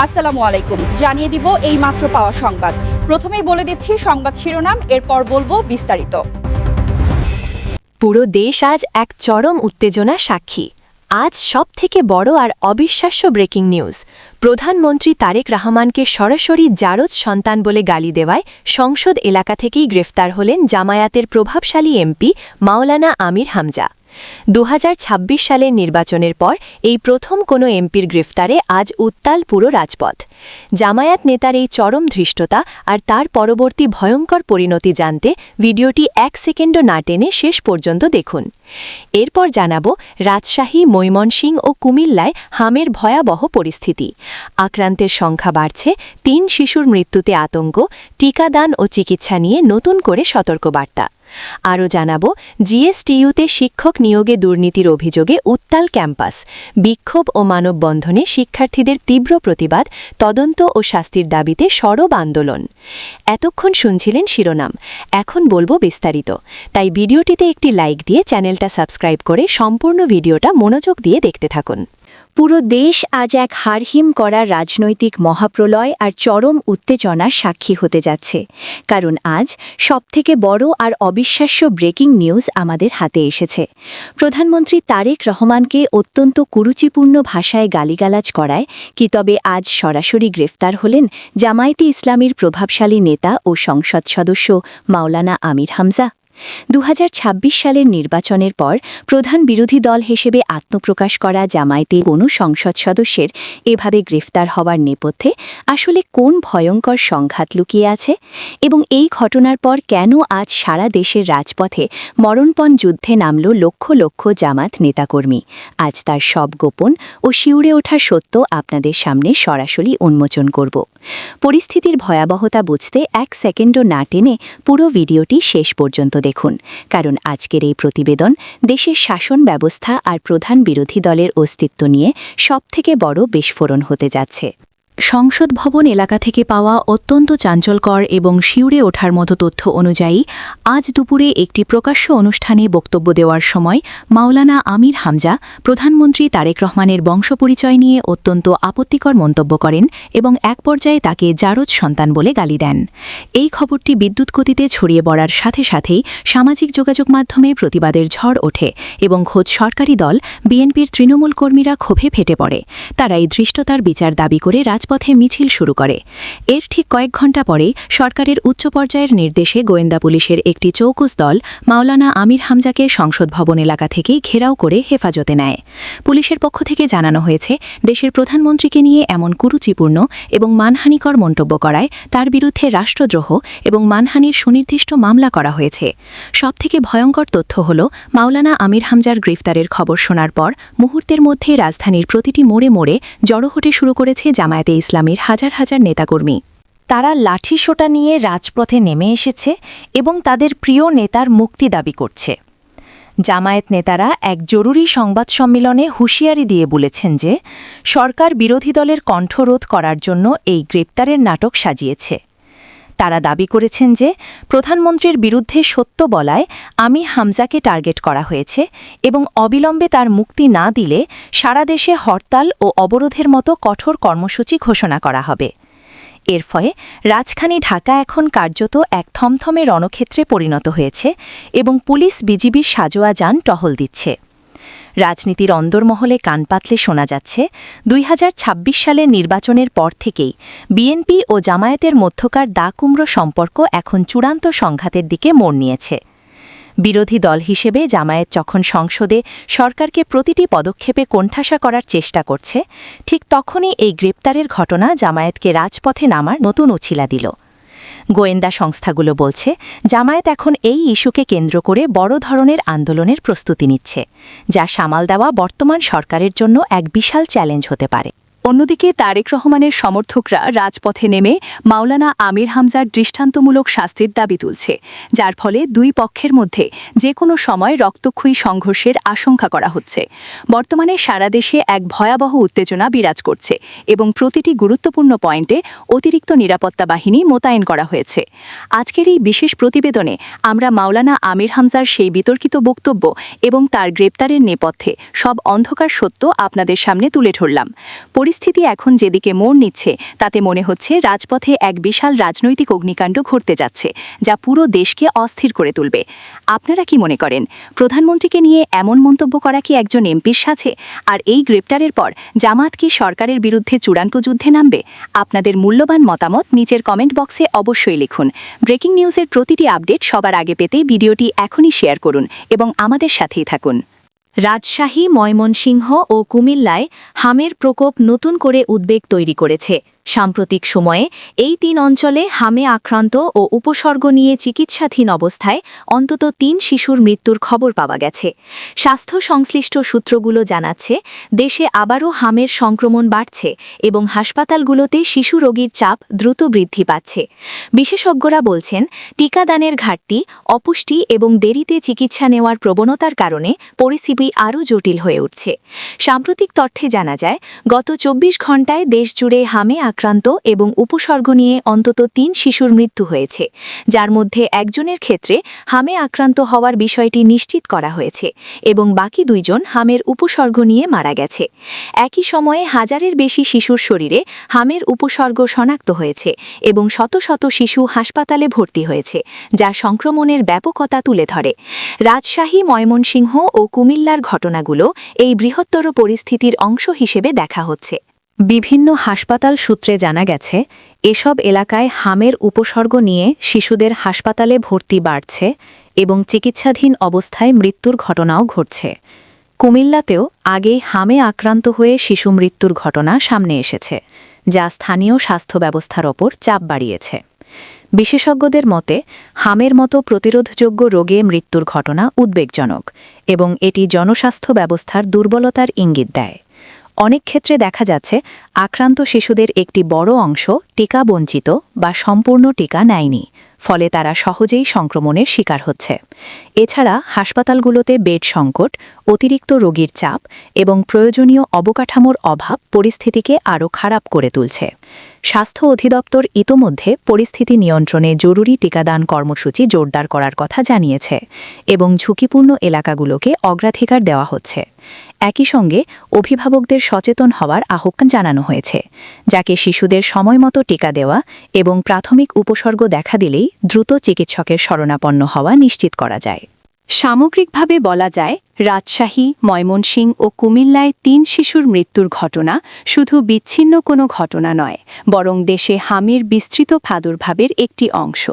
আসসালামু আলাইকুম। জানিয়ে দিব এই মাত্র পাওয়া সংবাদ। প্রথমেই বলে দিচ্ছি সংবাদ শিরোনাম, এরপর বলবো বিস্তারিত। পুরো দেশ আজ এক চরম উত্তেজনা সাক্ষী। আজ সবথেকে বড় আর অবিশ্বাস্য ব্রেকিং নিউজ। প্রধানমন্ত্রী তারেক রহমানকে সরাসরি জারজ সন্তান বলে গালি দেওয়ায় সংসদ এলাকা থেকেই গ্রেফতার হলেন জামায়াতের প্রভাবশালী এমপি মাওলানা আমির হামজা। 2026 সালের নির্বাচনের পর এই প্রথম কোনো এমপির গ্রেফতারে আজ উত্তাল পুরো রাজপথ। জামায়াত নেতার এই চরম ধৃষ্টতা আর তার পরবর্তী ভয়ঙ্কর পরিণতি জানতে ভিডিওটি 1 সেকেন্ডও না টেনে শেষ পর্যন্ত দেখুন। এরপর জানাব রাজশাহী, ময়মনসিংহ ও কুমিল্লায় হামের ভয়াবহ পরিস্থিতি। আক্রান্তের সংখ্যা বাড়ছে, 3 শিশুর মৃত্যুতে আতঙ্ক, টিকাদান ও চিকিৎসা নিয়ে নতুন করে সতর্কবার্তা। আরও জানাব জিএসটিইউতে শিক্ষক নিয়োগে দুর্নীতির অভিযোগে উত্তাল ক্যাম্পাস, বিক্ষোভ ও মানববন্ধনে শিক্ষার্থীদের তীব্র প্রতিবাদ, তদন্ত ও শাস্তির দাবিতে সরব আন্দোলন। এতক্ষণ শুনছিলেন শিরোনাম, এখন বলবো বিস্তারিত। তাই ভিডিওটিতে একটি লাইক দিয়ে চ্যানেলটা সাবস্ক্রাইব করে সম্পূর্ণ ভিডিওটা মনোযোগ দিয়ে দেখতে থাকুন। পুরো দেশ আজ এক হাড়হিম করা রাজনৈতিক মহাপ্রলয় আর চরম উত্তেজনার সাক্ষী হতে যাচ্ছে, কারণ আজ সবথেকে বড় আর অবিশ্বাস্য ব্রেকিং নিউজ আমাদের হাতে এসেছে। প্রধানমন্ত্রী তারেক রহমানকে অত্যন্ত কুরুচিপূর্ণ ভাষায় গালিগালাজ করায় কি তবে আজ সরাসরি গ্রেফতার হলেন জামায়াতে ইসলামীর প্রভাবশালী নেতা ও সংসদ সদস্য মাওলানা আমির হামজা। 2026 সালের নির্বাচনের পর প্রধান বিরোধী দল হিসেবে আত্মপ্রকাশ করা জামায়াতে কোনো সংসদ সদস্যের এভাবে গ্রেফতার হওয়ার নেপথ্যে আসলে কোন ভয়ঙ্কর সংঘাত লুকিয়ে আছে, এবং এই ঘটনার পর কেন আজ সারা দেশের রাজপথে মরণপণ যুদ্ধে নামল লক্ষ লক্ষ জামাত নেতাকর্মী। আজ তার সব গোপন ও শিউরে ওঠা সত্য আপনাদের সামনে সরাসরি উন্মোচন করব। পরিস্থিতির ভয়াবহতা বুঝতে 1 সেকেন্ডও না টেনে পুরো ভিডিওটি শেষ পর্যন্ত দেখুন, কারণ আজকের এই প্রতিবেদন দেশের শাসন ব্যবস্থা আর প্রধান বিরোধী দলের অস্তিত্ব নিয়ে সবথেকে বড় বিস্ফোরণ হতে যাচ্ছে। সংসদ ভবন এলাকা থেকে পাওয়া অত্যন্ত চাঞ্চল্যকর এবং শিউরে ওঠার মতো তথ্য অনুযায়ী আজ দুপুরে একটি প্রকাশ্য অনুষ্ঠানে বক্তব্য দেওয়ার সময় মাওলানা আমির হামজা প্রধানমন্ত্রী তারেক রহমানের বংশপরিচয় নিয়ে অত্যন্ত আপত্তিকর মন্তব্য করেন এবং এক পর্যায়ে তাকে জারজ সন্তান বলে গালি দেন। এই খবরটি বিদ্যুৎ গতিতে ছড়িয়ে পড়ার সাথে সাথেই সামাজিক যোগাযোগ মাধ্যমে প্রতিবাদের ঝড় ওঠে এবং খোদ সরকারি দল বিএনপির তৃণমূল কর্মীরা ক্ষোভে ফেটে পড়ে। তারা এই ধৃষ্টতার বিচার দাবি করে রাজপথে মিছিল শুরু করে। এর ঠিক কয়েক ঘণ্টা পরেই সরকারের উচ্চ পর্যায়ের নির্দেশে গোয়েন্দা পুলিশের একটি চৌকুস দল মাওলানা আমির হামজাকে সংসদ ভবন এলাকা থেকেই ঘেরাও করে হেফাজতে নেয়। পুলিশের পক্ষ থেকে জানানো হয়েছে, দেশের প্রধানমন্ত্রীকে নিয়ে এমন কুরুচিপূর্ণ এবং মানহানিকর মন্তব্য করায় তার বিরুদ্ধে রাষ্ট্রদ্রোহ এবং মানহানির সুনির্দিষ্ট মামলা করা হয়েছে। সবথেকে ভয়ঙ্কর তথ্য হল, মাওলানা আমির হামজার গ্রেফতারের খবর শোনার পর মুহূর্তের মধ্যে রাজধানীর প্রতিটি মোড়ে মোড়ে জড়ো হতে শুরু করেছে জামায়াতে ইসলামীর হাজার হাজার নেতাকর্মী। তারা লাঠিসোঁটা নিয়ে রাজপথে নেমে এসেছে এবং তাদের প্রিয় নেতার মুক্তি দাবি করছে। জামায়াত নেতারা এক জরুরি সংবাদ সম্মেলনে হুঁশিয়ারি দিয়ে বলেছেন যে সরকার বিরোধী দলের কণ্ঠরোধ করার জন্য এই গ্রেপ্তারের নাটক সাজিয়েছে। তারা দাবি করেছেন যে প্রধানমন্ত্রীর বিরুদ্ধে সত্য বলায় আমি হামজাকে টার্গেট করা হয়েছে এবং অবিলম্বে তার মুক্তি না দিলে সারা দেশে হরতাল ও অবরোধের মতো কঠোর কর্মসূচি ঘোষণা করা হবে। এর ফলে রাজধানী ঢাকা এখন কার্যত এক থমথমে রণক্ষেত্রে পরিণত হয়েছে এবং পুলিশ বিজিবির সাজোয়া যান টহল দিচ্ছে। রাজনীতির অন্দরমহলে কান পাতলে শোনা যাচ্ছে, 2026 সালের নির্বাচনের পর থেকেই বিএনপি ও জামায়াতের মধ্যকার দা-কুমড়ো সম্পর্ক এখন চূড়ান্ত সংঘাতের দিকে মোড় নিয়েছে। বিরোধী দল হিসেবে জামায়াত যখন সংসদে সরকারকে প্রতিটি পদক্ষেপে কোণঠাসা করার চেষ্টা করছে, ঠিক তখনই এই গ্রেপ্তারের ঘটনা জামায়াতকে রাজপথে নামার নতুন উছিলা দিল। গোয়েন্দা সংস্থাগুলো বলছে, জামায়াত এখন এই ইস্যুকে কেন্দ্র করে বড় ধরনের আন্দোলনের প্রস্তুতি নিচ্ছে, যা সামাল দেওয়া বর্তমান সরকারের জন্য এক বিশাল চ্যালেঞ্জ হতে পারে। অন্যদিকে তারেক রহমানের সমর্থকরা রাজপথে নেমে মাওলানা আমির হামজার দৃষ্টান্তমূলক শাস্তির দাবি তুলছে, যার ফলে দুই পক্ষের মধ্যে যে কোনো সময় রক্তক্ষয়ী সংঘর্ষের আশঙ্কা করা হচ্ছে। বর্তমানে সারা দেশে এক ভয়াবহ উত্তেজনা বিরাজ করছে এবং প্রতিটি গুরুত্বপূর্ণ পয়েন্টে অতিরিক্ত নিরাপত্তা বাহিনী মোতায়েন করা হয়েছে। আজকের এই বিশেষ প্রতিবেদনে আমরা মাওলানা আমির হামজার সেই বিতর্কিত বক্তব্য এবং তার গ্রেপ্তারের নেপথ্যে সব অন্ধকার সত্য আপনাদের সামনে তুলে ধরলাম। পরিস্থিতি এখন যেদিকে মোড় নিচ্ছে তাতে মনে হচ্ছে রাজপথে এক বিশাল রাজনৈতিক অগ্নিকাণ্ড ঘটতে যাচ্ছে, যা পুরো দেশকে অস্থির করে তুলবে। আপনারা কি মনে করেন, প্রধানমন্ত্রীকে নিয়ে এমন মন্তব্য করা কি একজন এমপির সাথে? আর এই গ্রেপ্তারের পর জামাত কি সরকারের বিরুদ্ধে চূড়ান্ত যুদ্ধে নামবে? আপনাদের মূল্যবান মতামত নিচের কমেন্ট বক্সে অবশ্যই লিখুন। ব্রেকিং নিউজের প্রতিটি আপডেট সবার আগে পেতে ভিডিওটি এখনই শেয়ার করুন এবং আমাদের সাথেই থাকুন। রাজশাহী, ময়মনসিংহ ও কুমিল্লায় হামের প্রকোপ নতুন করে উদ্বেগ তৈরি করেছে। সাম্প্রতিক সময়ে এই 3 অঞ্চলে হামে আক্রান্ত ও উপসর্গ নিয়ে চিকিৎসাধীন অবস্থায় অন্তত 3 শিশুর মৃত্যুর খবর পাওয়া গেছে। স্বাস্থ্য সংশ্লিষ্ট সূত্রগুলো জানাচ্ছে, দেশে আবারও হামের সংক্রমণ বাড়ছে এবং হাসপাতালগুলোতে শিশু রোগীর চাপ দ্রুত বৃদ্ধি পাচ্ছে। বিশেষজ্ঞরা বলছেন, টিকাদানের ঘাটতি, অপুষ্টি এবং দেরিতে চিকিৎসা নেওয়ার প্রবণতার কারণে পরিস্থিতি আরও জটিল হয়ে উঠছে। সাম্প্রতিক তথ্যে জানা যায়, গত 24 ঘণ্টায় দেশজুড়ে হামে আক্রান্ত এবং উপসর্গ নিয়ে অন্তত 3 শিশুর মৃত্যু হয়েছে, যার মধ্যে একজনের ক্ষেত্রে হামে আক্রান্ত হওয়ার বিষয়টি নিশ্চিত করা হয়েছে এবং বাকি 2 জন হামের উপসর্গ নিয়ে মারা গেছে। একই সময়ে হাজারের বেশি শিশুর শরীরে হামের উপসর্গ শনাক্ত হয়েছে এবং শত শত শিশু হাসপাতালে ভর্তি হয়েছে, যা সংক্রমণের ব্যাপকতা তুলে ধরে। রাজশাহী, ময়মনসিংহ ও কুমিল্লার ঘটনাগুলো এই বৃহত্তর পরিস্থিতির অংশ হিসেবে দেখা হচ্ছে। বিভিন্ন হাসপাতাল সূত্রে জানা গেছে, এসব এলাকায় হামের উপসর্গ নিয়ে শিশুদের হাসপাতালে ভর্তি বাড়ছে এবং চিকিৎসাধীন অবস্থায় মৃত্যুর ঘটনাও ঘটছে। কুমিল্লাতেও আগেই হামে আক্রান্ত হয়ে শিশু মৃত্যুর ঘটনা সামনে এসেছে, যা স্থানীয় স্বাস্থ্য ব্যবস্থার ওপর চাপ বাড়িয়েছে। বিশেষজ্ঞদের মতে, হামের মতো প্রতিরোধযোগ্য রোগে মৃত্যুর ঘটনা উদ্বেগজনক এবং এটি জনস্বাস্থ্য ব্যবস্থার দুর্বলতার ইঙ্গিত দেয়। অনেক ক্ষেত্রে দেখা যাচ্ছে, আক্রান্ত শিশুদের একটি বড় অংশ টিকা বঞ্চিত বা সম্পূর্ণ টিকা নেয়নি, ফলে তারা সহজেই সংক্রমণের শিকার হচ্ছে। এছাড়া হাসপাতালগুলোতে বেড সংকট, অতিরিক্ত রোগীর চাপ এবং প্রয়োজনীয় অবকাঠামোর অভাব পরিস্থিতিকে আরও খারাপ করে তুলছে। স্বাস্থ্য অধিদপ্তর ইতোমধ্যে পরিস্থিতি নিয়ন্ত্রণে জরুরি টিকাদান কর্মসূচি জোরদার করার কথা জানিয়েছে এবং ঝুঁকিপূর্ণ এলাকাগুলোকে অগ্রাধিকার দেওয়া হচ্ছে। একই সঙ্গে অভিভাবকদের সচেতন হওয়ার আহ্বান জানানো হয়েছে, যাকে শিশুদের সময়মতো টিকা দেওয়া এবং প্রাথমিক উপসর্গ দেখা দিলেই দ্রুত চিকিৎসকের শরণাপন্ন হওয়া নিশ্চিত করা যায়। সামগ্রিকভাবে বলা যায়, রাজশাহী, ময়মনসিংহ ও কুমিল্লায় 3 শিশুর মৃত্যুর ঘটনা শুধু বিচ্ছিন্ন কোনো ঘটনা নয়, বরং দেশে হামের বিস্তৃত প্রাদুর্ভাবের একটি অংশ।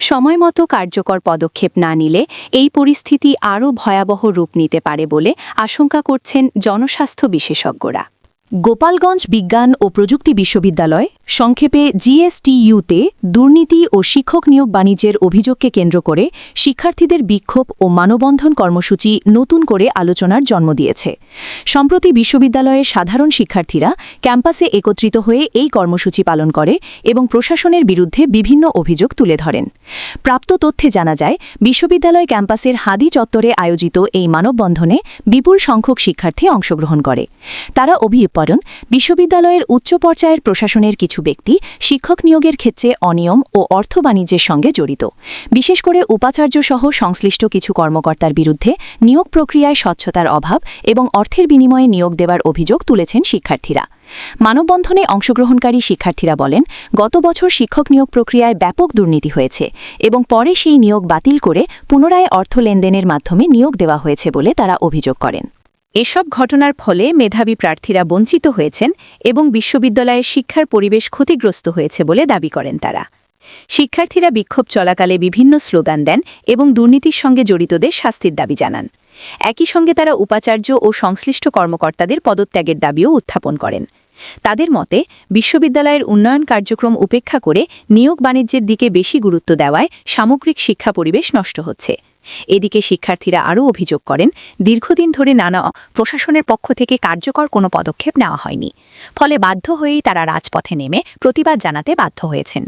সময়মতো কার্যকর পদক্ষেপ না নিলে এই পরিস্থিতি আরও ভয়াবহ রূপ নিতে পারে বলে আশঙ্কা করছেন জনস্বাস্থ্য বিশেষজ্ঞরা। গোপালগঞ্জ বিজ্ঞান ও প্রযুক্তি বিশ্ববিদ্যালয়, সংক্ষেপে জিএসটিইউতে দুর্নীতি ও শিক্ষক নিয়োগ বাণিজ্যের অভিযোগকে কেন্দ্র করে শিক্ষার্থীদের বিক্ষোভ ও মানববন্ধন কর্মসূচি নতুন করে আলোচনার জন্ম দিয়েছে। সম্প্রতি বিশ্ববিদ্যালয়ের সাধারণ শিক্ষার্থীরা ক্যাম্পাসে একত্রিত হয়ে এই কর্মসূচি পালন করে এবং প্রশাসনের বিরুদ্ধে বিভিন্ন অভিযোগ তুলে ধরেন। প্রাপ্ত তথ্যে জানা যায়, বিশ্ববিদ্যালয় ক্যাম্পাসের হাদি চত্বরে আয়োজিত এই মানববন্ধনে বিপুল সংখ্যক শিক্ষার্থী অংশগ্রহণ করে। তারা অভিযোগ করেন, বিশ্ববিদ্যালয়ের উচ্চ পর্যায়ের প্রশাসনের কিছু ব্যক্তি শিক্ষক নিয়োগের ক্ষেত্রে অনিয়ম ও অর্থ বাণিজ্যের সঙ্গে জড়িত। বিশেষ করে উপাচার্য সহ সংশ্লিষ্ট কিছু কর্মকর্তার বিরুদ্ধে নিয়োগ প্রক্রিয়ায় স্বচ্ছতার অভাব এবং অর্থের বিনিময়ে নিয়োগ দেওয়ার অভিযোগ তুলেছেন শিক্ষার্থীরা। মানববন্ধনে অংশগ্রহণকারী শিক্ষার্থীরা বলেন, গত বছর শিক্ষক নিয়োগ প্রক্রিয়ায় ব্যাপক দুর্নীতি হয়েছে এবং পরে সেই নিয়োগ বাতিল করে পুনরায় অর্থ লেনদেনের মাধ্যমে নিয়োগ দেওয়া হয়েছে বলে তারা অভিযোগ করেন। এসব ঘটনার ফলে মেধাবী প্রার্থীরা বঞ্চিত হয়েছেন এবং বিশ্ববিদ্যালয়ের শিক্ষার পরিবেশ ক্ষতিগ্রস্ত হয়েছে বলে দাবি করেন তারা। শিক্ষার্থীরা বিক্ষোভ চলাকালে বিভিন্ন স্লোগান দেন এবং দুর্নীতির সঙ্গে জড়িতদের শাস্তির দাবি জানান। একই সঙ্গে তারা উপাচার্য ও সংশ্লিষ্ট কর্মকর্তাদের পদত্যাগের দাবিও উত্থাপন করেন। তাদের মতে, বিশ্ববিদ্যালয়ের উন্নয়ন কার্যক্রম উপেক্ষা করে নিয়োগ বাণিজ্যের দিকে বেশি গুরুত্ব দেওয়ায় সামগ্রিক শিক্ষা পরিবেশ নষ্ট হচ্ছে। এদিকে শিক্ষার্থীরা আরও অভিযোগ করেন, দীর্ঘদিন ধরে নানা প্রশাসনের পক্ষ থেকে কার্যকর কোনো পদক্ষেপ নেওয়া হয়নি, ফলে বাধ্য হয়েই তারা রাজপথে নেমে প্রতিবাদ জানাতে বাধ্য হয়েছেন।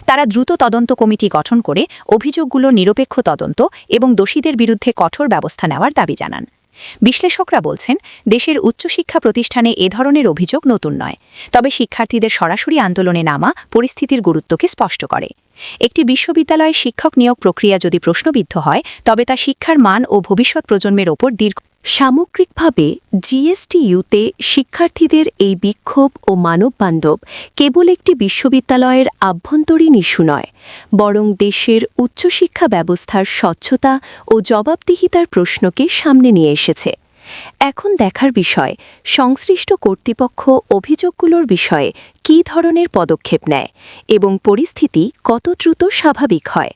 তারা দ্রুত তদন্ত কমিটি গঠন করে অভিযোগগুলো নিরপেক্ষ তদন্ত এবং দোষীদের বিরুদ্ধে কঠোর ব্যবস্থা নেওয়ার দাবি জানান। বিশ্লেষকরা বলছেন, দেশের উচ্চশিক্ষা প্রতিষ্ঠানে এ ধরনের অভিযোগ নতুন নয়, তবে শিক্ষার্থীদের সরাসরি আন্দোলনে নামা পরিস্থিতির গুরুত্বকে স্পষ্ট করে। একটি বিশ্ববিদ্যালয়ে শিক্ষক নিয়োগ প্রক্রিয়া যদি প্রশ্নবিদ্ধ হয়, তবে তা শিক্ষার মান ও ভবিষ্যৎ প্রজন্মের ওপর সামগ্রিকভাবে জিএসটিইউতে শিক্ষার্থীদের এই বিক্ষোভ ও মানববান্ধব কেবল একটি বিশ্ববিদ্যালয়ের আভ্যন্তরীণ ইস্যু নয়, বরং দেশের উচ্চশিক্ষা ব্যবস্থার স্বচ্ছতা ও জবাবদিহিতার প্রশ্নকে সামনে নিয়ে এসেছে। এখন দেখার বিষয়, সংশ্লিষ্ট কর্তৃপক্ষ অভিযোগগুলোর বিষয়ে কী ধরনের পদক্ষেপ নেয় এবং পরিস্থিতি কত দ্রুত স্বাভাবিক হয়।